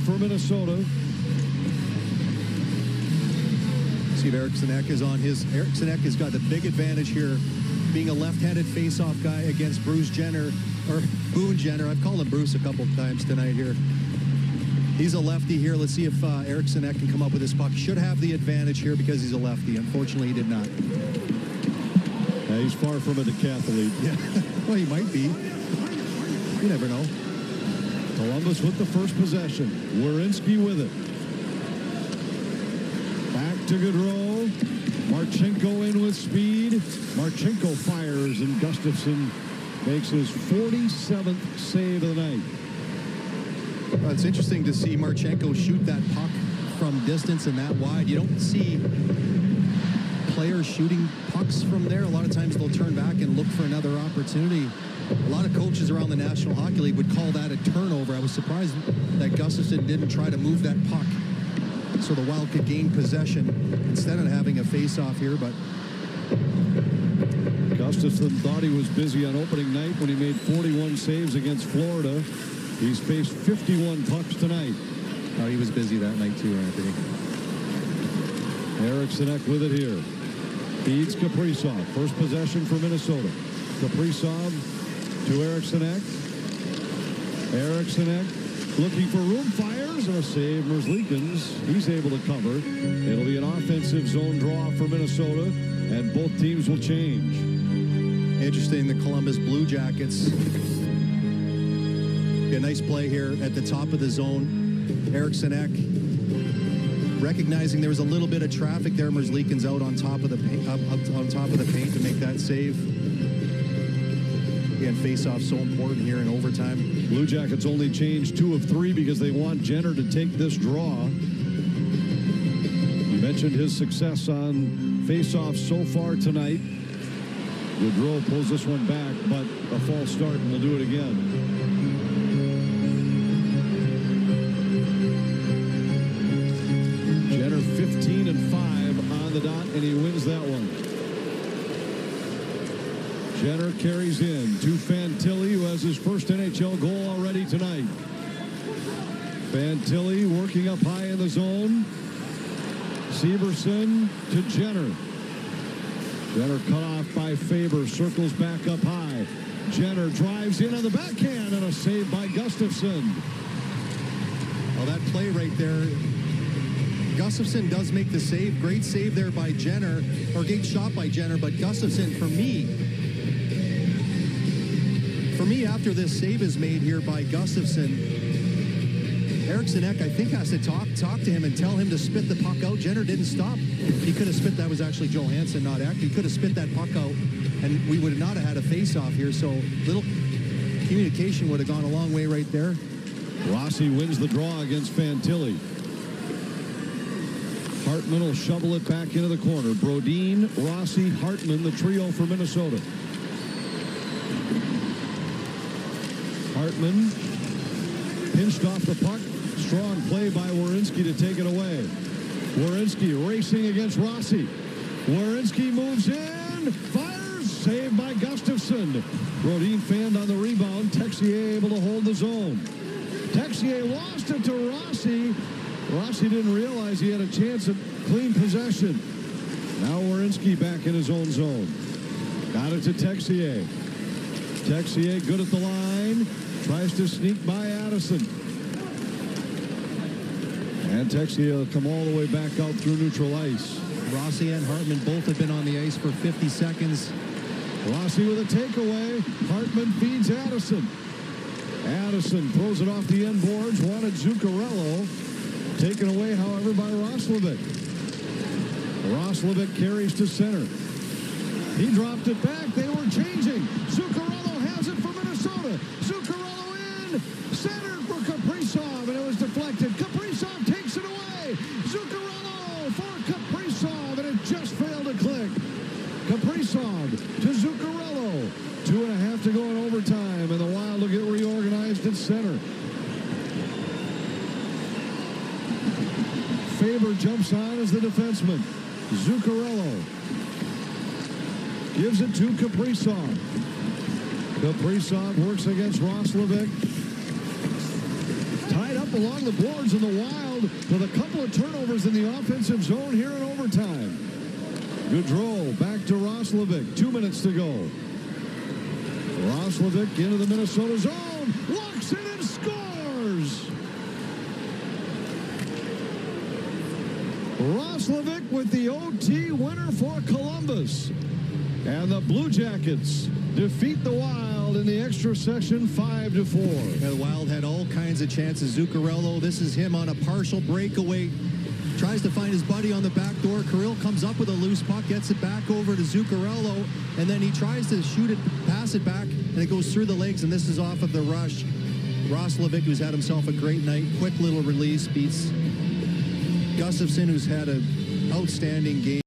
for Minnesota. See if Eriksson Ek is on his. Eriksson Ek has got the big advantage here, being a left-handed face-off guy against Bruce Jenner, or Boone Jenner. I've called him Bruce a couple of times tonight here. He's a lefty here. Let's see if Eriksson Ek can come up with his puck. Should have the advantage here because he's a lefty. Unfortunately, he did not. Yeah, he's far from a decathlete. Yeah, well, he might be. You never know. Columbus with the first possession. Werenski with it. Back to Gaudreau. Marchenko in with speed. Marchenko fires, and Gustafsson makes his 47th save of the night. It's interesting to see Marchenko shoot that puck from distance and that wide. You don't see players shooting pucks from there. A lot of times they'll turn back and look for another opportunity. A lot of coaches around the National Hockey League would call that a turnover. I was surprised that Gustafsson didn't try to move that puck so the Wild could gain possession instead of having a face-off here. But Gustafsson thought he was busy on opening night when he made 41 saves against Florida. He's faced 51 pucks tonight. Oh, he was busy that night too, Anthony. Eriksson Ek with it here. Feeds Kaprizov. First possession for Minnesota. Kaprizov to Eriksson Ek. Eriksson Ek looking for room, fires, and a save. Merzlikins, he's able to cover. It'll be an offensive zone draw for Minnesota, and both teams will change. Interesting, the Columbus Blue Jackets. A nice play here at the top of the zone. Eriksson Ek recognizing there was a little bit of traffic there. Merzlikins out on top of the paint, up on top of the paint to make that save. Again, face-off so important here in overtime. Blue Jackets only changed 2 of 3 because they want Jenner to take this draw. You mentioned his success on face-off so far tonight. Gaudreau pulls this one back, but a false start, and we'll do it again. Jenner 15-5 on the dot, and he wins that one. Jenner carries in to Fantilli, who has his first NHL goal already tonight. Fantilli working up high in the zone. Severson to Jenner. Jenner cut off by Faber, circles back up high. Jenner drives in on the backhand, and a save by Gustafsson. Well, that play right there, Gustafsson does make the save. Great save there by Jenner, or great shot by Jenner, but Gustafsson, for me, after this save is made here by Gustafsson, Eriksson Ek, I think, has to talk to him and tell him to spit the puck out. Jenner didn't stop. He could have spit, that was actually Johansson, not Ek. He could have spit that puck out, and we would not have had a face-off here, so little communication would have gone a long way right there. Rossi wins the draw against Fantilli. Hartman will shovel it back into the corner. Brodin, Rossi, Hartman, the trio for Minnesota. Hartman pinched off the puck. Strong play by Werenski to take it away. Werenski racing against Rossi. Werenski moves in, fires, saved by Gustafsson. Brodin fanned on the rebound. Texier able to hold the zone. Texier lost it to Rossi. Rossi didn't realize he had a chance at clean possession. Now Werenski back in his own zone. Got it to Texier. Texier good at the line. Tries to sneak by Addison. And Texier will come all the way back out through neutral ice. Rossi and Hartman both have been on the ice for 50 seconds. Rossi with a takeaway. Hartman feeds Addison. Addison throws it off the end boards. Wanted Zuccarello. Taken away, however, by Roslovic. Roslovic carries to center. He dropped it back. They were changing. Zuccarello has it for Minnesota. Zuccarello in. Centered for Kaprizov, and it was deflected. Kaprizov takes it away. Zuccarello for Kaprizov, and it just failed to click. Kaprizov to Zuccarello. 2.5 to go in overtime, and the Wild will get reorganized at center. Faber jumps on as the defenseman. Zuccarello gives it to Kaprizov. Kaprizov works against Roslovic. Tied up up along the boards in the Wild with a couple of turnovers in the offensive zone here in overtime. Gaudreau back to Roslovic. 2 minutes to go. Roslovic into the Minnesota zone. Walks in and scores. Roslovic with the OT winner for Columbus. And the Blue Jackets defeat the Wild in the extra session 5-4. The Wild had all kinds of chances. Zuccarello, this is him on a partial breakaway. Tries to find his buddy on the back door. Kirill comes up with a loose puck, gets it back over to Zuccarello, and then he tries to shoot it, pass it back, and it goes through the legs, and this is off of the rush. Roslovic, who's had himself a great night, quick little release, beats Gustafsson, who's had an outstanding game.